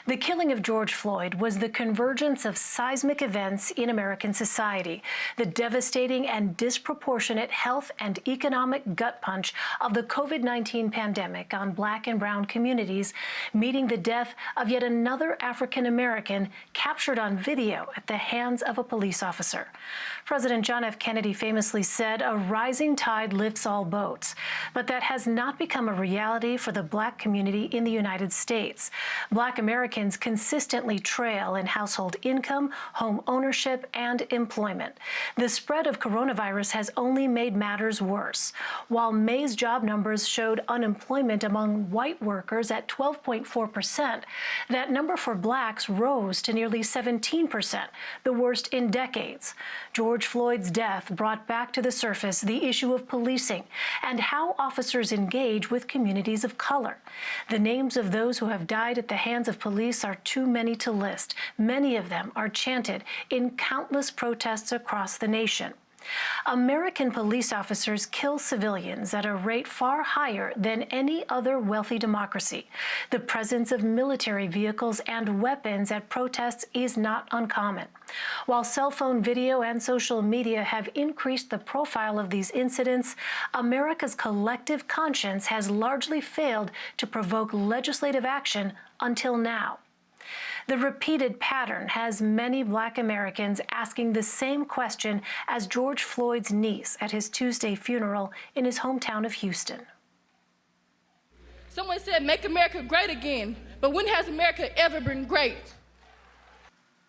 The killing of George Floyd was the convergence of seismic events in American society, the devastating and disproportionate health and economic gut punch of the COVID-19 pandemic on Black and brown communities, meeting the death of yet another African American captured on video at the hands of a police officer. President John F. Kennedy famously said, "A rising tide lifts all boats," but that has not become a reality for the Black community in the United States. Black Americans consistently trail in household income, home ownership, and employment. The spread of coronavirus has only made matters worse. While May's job numbers showed unemployment among white workers at 12.4%, that number for Blacks rose to nearly 17%, the worst in decades. George Floyd's death brought back to the surface the issue of policing and how officers engage with communities of color. The names of those who have died at the hands of police are too many to list. Many of them are chanted in countless protests across the nation. American police officers kill civilians at a rate far higher than any other wealthy democracy. The presence of military vehicles and weapons at protests is not uncommon. While cell phone video and social media have increased the profile of these incidents, America's collective conscience has largely failed to provoke legislative action until now. The repeated pattern has many Black Americans asking the same question as George Floyd's niece at his Tuesday funeral in his hometown of Houston. Someone said, "Make America great again," but when has America ever been great?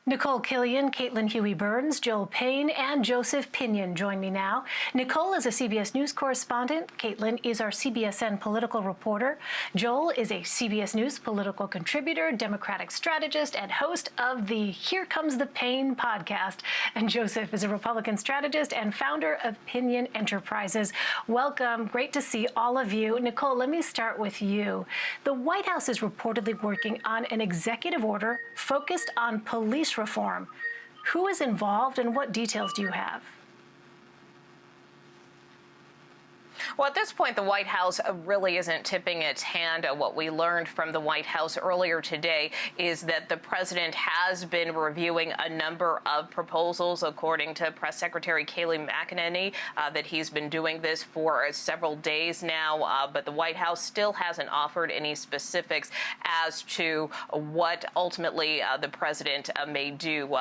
Nikole Killion, Caitlin Huey-Burns, Joel Payne, and Joseph Pinion join me now. Nikole is a CBS News correspondent. Caitlin is our CBSN political reporter. Joel is a CBS News political contributor, Democratic strategist, and host of the Here Comes the Pain podcast. And Joseph is a Republican strategist and founder of Pinion Enterprises. Welcome. Great to see all of you. Nikole, let me start with you. The White House is reportedly working on an executive order focused on police reform. Who is involved and what details do you have? Well, at this point, the White House really isn't tipping its hand. What we learned from the White House earlier today is that the president has been reviewing a number of proposals, according to Press Secretary Kayleigh McEnany, that he's been doing this for several days now. But the White House still hasn't offered any specifics as to what ultimately the president may do.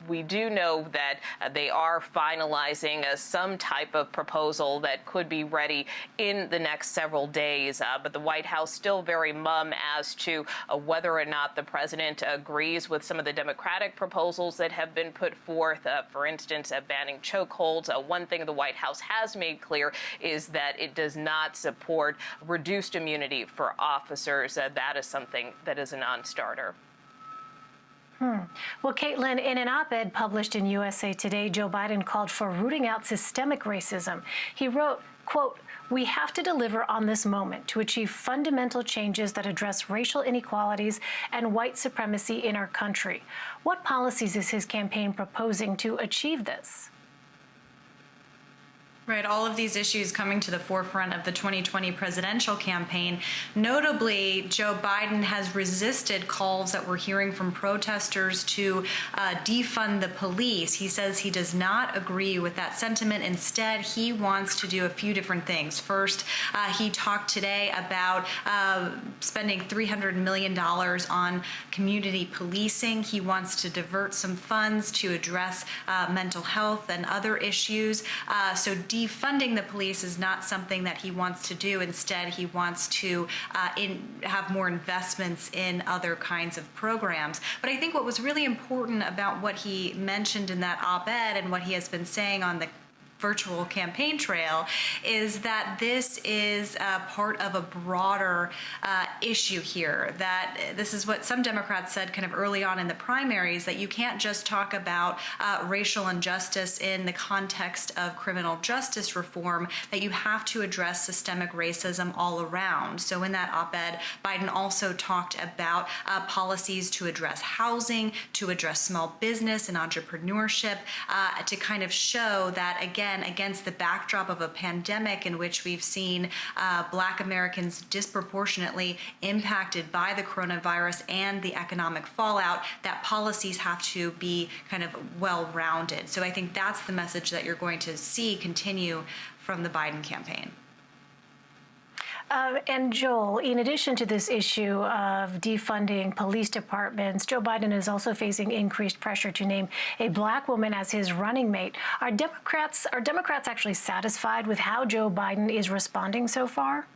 We do know that they are finalizing some type of proposal that could be ready in the next several days. But the White House still very mum as to whether or not the president agrees with some of the Democratic proposals that have been put forth. For instance, banning chokeholds. One thing the White House has made clear is that it does not support reduced immunity for officers. That is something that is a non-starter. Well, Caitlin, in an op-ed published in USA Today, Joe Biden called for rooting out systemic racism. He wrote, quote, "We have to deliver on this moment to achieve fundamental changes that address racial inequalities and white supremacy in our country." What policies is his campaign proposing to achieve this? Right, all of these issues coming to the forefront of the 2020 presidential campaign. Notably, Joe Biden has resisted calls that we're hearing from protesters to defund the police. He says he does not agree with that sentiment. Instead, he wants to do a few different things. First, he talked today about spending $300 million on community policing. He wants to divert some funds to address mental health and other issues. So defunding the police is not something that he wants to do. Instead, he wants to have more investments in other kinds of programs. But I think what was really important about what he mentioned in that op-ed and what he has been saying on the virtual campaign trail is that this is part of a broader issue here, that this is what some Democrats said kind of early on in the primaries, that you can't just talk about racial injustice in the context of criminal justice reform, that you have to address systemic racism all around. So in that op-ed, Biden also talked about policies to address housing, to address small business and entrepreneurship, to kind of show that, again, again, against the backdrop of a pandemic in which we've seen Black Americans disproportionately impacted by the coronavirus and the economic fallout, that policies have to be kind of well-rounded. So I think that's the message that you're going to see continue from the Biden campaign. And Joel, in addition to this issue of defunding police departments, Joe Biden is also facing increased pressure to name a Black woman as his running mate. Are Democrats actually satisfied with how Joe Biden is responding so far?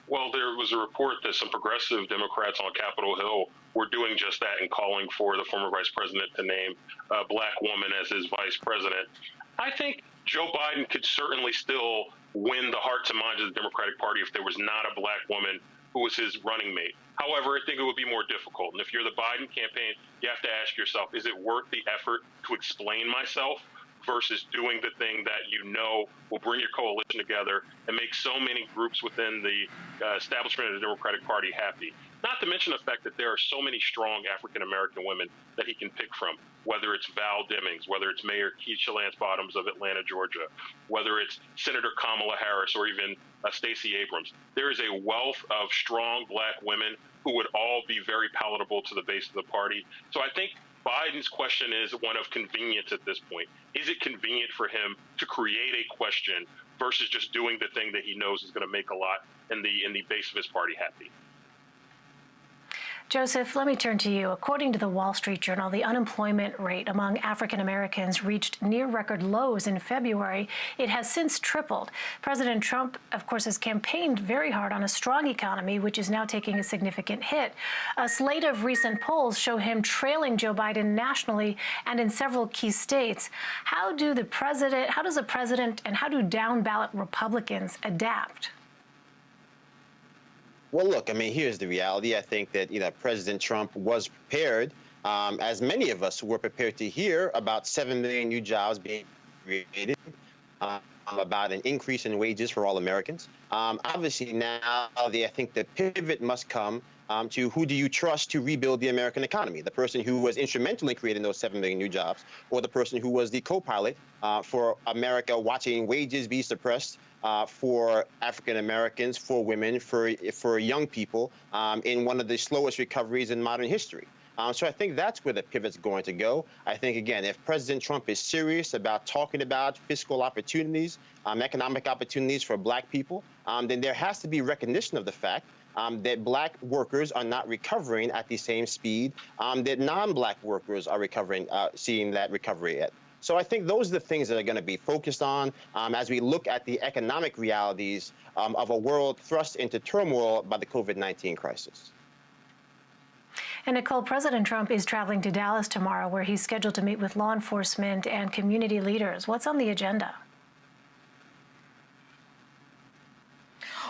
Well, there was a report that some progressive Democrats on Capitol Hill were doing just that and calling for the former vice president to name a Black woman as his vice president. I think Joe Biden could certainly still win the hearts and minds of the Democratic Party if there was not a Black woman who was his running mate. However, I think it would be more difficult. And if you're the Biden campaign, you have to ask yourself, is it worth the effort to explain myself versus doing the thing that you know will bring your coalition together and make so many groups within the establishment of the Democratic Party happy? Not to mention the fact that there are so many strong African-American women that he can pick from, whether it's Val Demings, whether it's Mayor Keisha Lance Bottoms of Atlanta, Georgia, whether it's Senator Kamala Harris or even Stacey Abrams. There is a wealth of strong Black women who would all be very palatable to the base of the party. So I think Biden's question is one of convenience at this point. Is it convenient for him to create a question versus just doing the thing that he knows is going to make a lot in the base of his party happy? Joseph, let me turn to you. According to the Wall Street Journal, the unemployment rate among African Americans reached near record lows in February. It has since tripled. President Trump, of course, has campaigned very hard on a strong economy, which is now taking a significant hit. A slate of recent polls show him trailing Joe Biden nationally and in several key states. How does the president and how do down-ballot Republicans adapt? Well, look, I mean, here's the reality. I think that, President Trump was prepared, as many of us were prepared to hear about 7 million new jobs being created, about an increase in wages for all Americans. Obviously, now I think the pivot must come to who do you trust to rebuild the American economy? The person who was instrumental in creating those 7 million new jobs, or the person who was the co-pilot for America watching wages be suppressed for African Americans, for women, for young people in one of the slowest recoveries in modern history. So I think that's where the pivot's going to go. I think, again, if President Trump is serious about talking about fiscal opportunities, economic opportunities for Black people, then there has to be recognition of the fact that Black workers are not recovering at the same speed that non-Black workers are recovering, seeing that recovery at. So I think those are the things that are going to be focused on as we look at the economic realities of a world thrust into turmoil by the COVID-19 crisis. And Nikole, President Trump is traveling to Dallas tomorrow, where he's scheduled to meet with law enforcement and community leaders. What's on the agenda?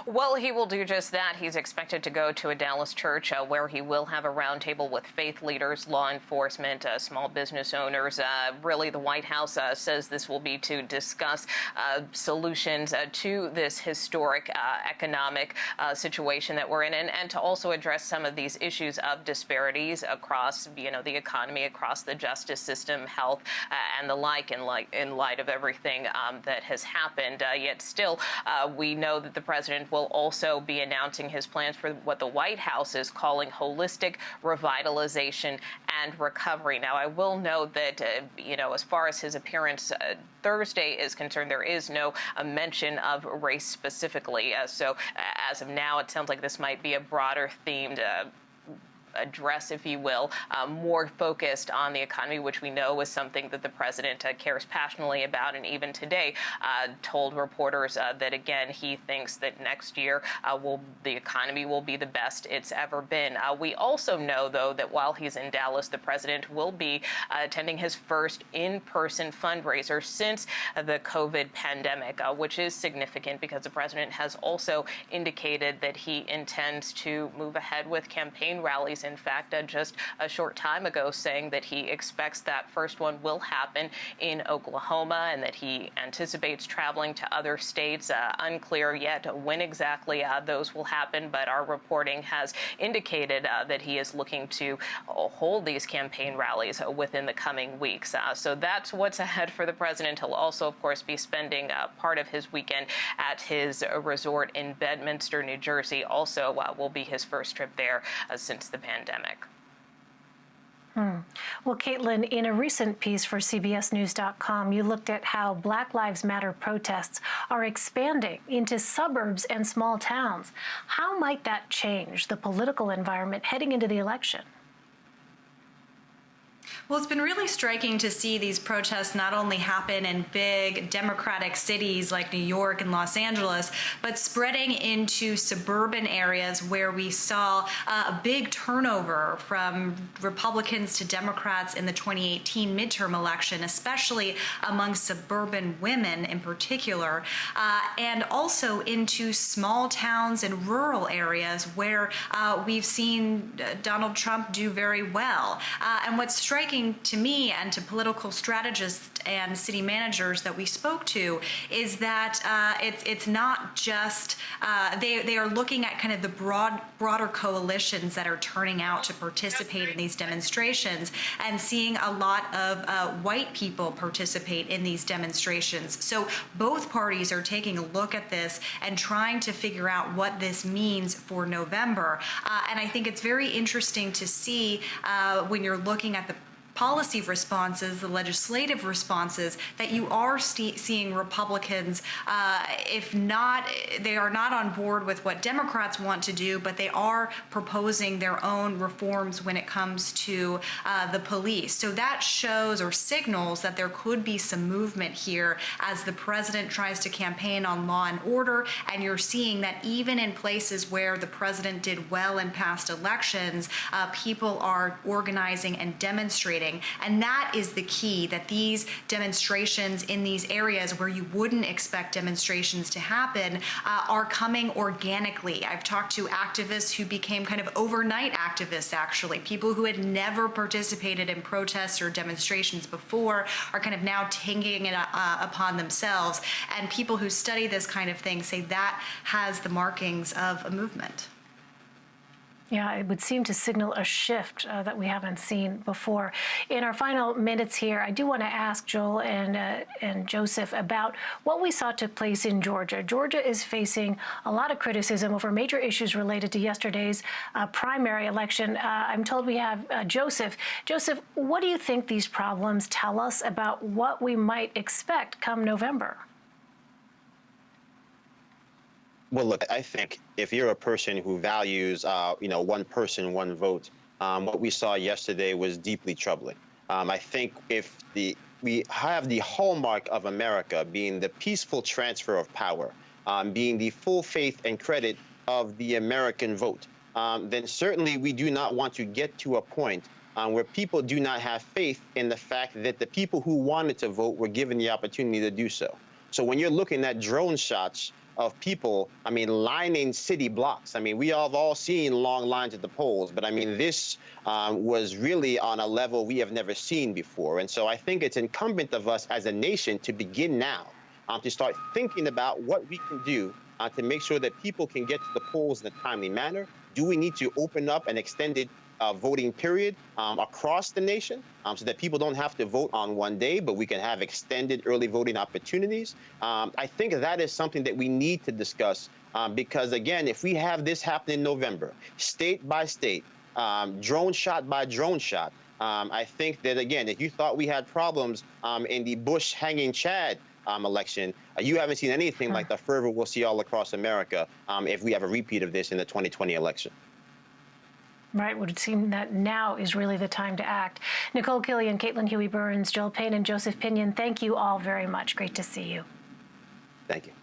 Well, he will do just that. He's expected to go to a Dallas church where he will have a roundtable with faith leaders, law enforcement, small business owners. Really, the White House says this will be to discuss solutions to this historic economic situation that we're in, and to also address some of these issues of disparities across, the economy, across the justice system, health, and the like, in light of everything that has happened. Yet still, we know that the president will also be announcing his plans for what the White House is calling holistic revitalization and recovery. Now, I will note that, as far as his appearance Thursday is concerned, there is no mention of race specifically. So as of now, it sounds like this might be a broader themed address, if you will, more focused on the economy, which we know is something that the president cares passionately about, and even today told reporters that, again, he thinks that next year the economy will be the best it's ever been. We also know, though, that while he's in Dallas, the president will be attending his first in-person fundraiser since the COVID pandemic, which is significant because the president has also indicated that he intends to move ahead with campaign rallies rallies. In fact, just a short time ago saying that he expects that first one will happen in Oklahoma and that he anticipates traveling to other states. Unclear yet when exactly those will happen, but our reporting has indicated that he is looking to hold these campaign rallies within the coming weeks. So that's what's ahead for the president. He'll also, of course, be spending part of his weekend at his resort in Bedminster, New Jersey. Also will be his first trip there since the pandemic. Well, Caitlin, in a recent piece for CBSNews.com, you looked at how Black Lives Matter protests are expanding into suburbs and small towns. How might that change the political environment heading into the election? Well, it's been really striking to see these protests not only happen in big Democratic cities like New York and Los Angeles, but spreading into suburban areas where we saw a big turnover from Republicans to Democrats in the 2018 midterm election, especially among suburban women in particular, and also into small towns and rural areas where we've seen Donald Trump do very well. And what's striking to me and to political strategists and city managers that we spoke to is that it's not just they are looking at kind of the broader coalitions that are turning out to participate in these demonstrations and seeing a lot of white people participate in these demonstrations. So both parties are taking a look at this and trying to figure out what this means for November. And I think it's very interesting to see when you're looking at the policy responses, the legislative responses, that you are seeing Republicans, if not, they are not on board with what Democrats want to do, but they are proposing their own reforms when it comes to the police. So that shows or signals that there could be some movement here as the president tries to campaign on law and order, and you're seeing that even in places where the president did well in past elections, people are organizing and demonstrating. And that is the key, that these demonstrations in these areas where you wouldn't expect demonstrations to happen are coming organically. I've talked to activists who became kind of overnight activists, actually. People who had never participated in protests or demonstrations before are kind of now taking it upon themselves. And people who study this kind of thing say that has the markings of a movement. Yeah, it would seem to signal a shift that we haven't seen before. In our final minutes here, I do want to ask Joel and Joseph about what we saw took place in Georgia. Georgia is facing a lot of criticism over major issues related to yesterday's primary election. I'm told we have Joseph. Joseph, what do you think these problems tell us about what we might expect come November? Well, look, I think if you're a person who values, one person, one vote, what we saw yesterday was deeply troubling. I think if we have the hallmark of America being the peaceful transfer of power, being the full faith and credit of the American vote, then certainly we do not want to get to a point where people do not have faith in the fact that the people who wanted to vote were given the opportunity to do so. So when you're looking at drone shots of people, lining city blocks. We have all seen long lines at the polls, but this was really on a level we have never seen before. And so I think it's incumbent of us as a nation to begin now, to start thinking about what we can do to make sure that people can get to the polls in a timely manner. Do we need to open up an extended voting period across the nation so that people don't have to vote on one day, but we can have extended early voting opportunities? I think that is something that we need to discuss because, again, if we have this happen in November, state by state, drone shot by drone shot, I think that, again, if you thought we had problems in the Bush hanging Chad election, you haven't seen anything like the fervor we'll see all across America if we have a repeat of this in the 2020 election. Right, would seem that now is really the time to act. Nikole Killion, Caitlin Huey-Burns, Joel Payne, and Joseph Pinion, thank you all very much. Great to see you. Thank you.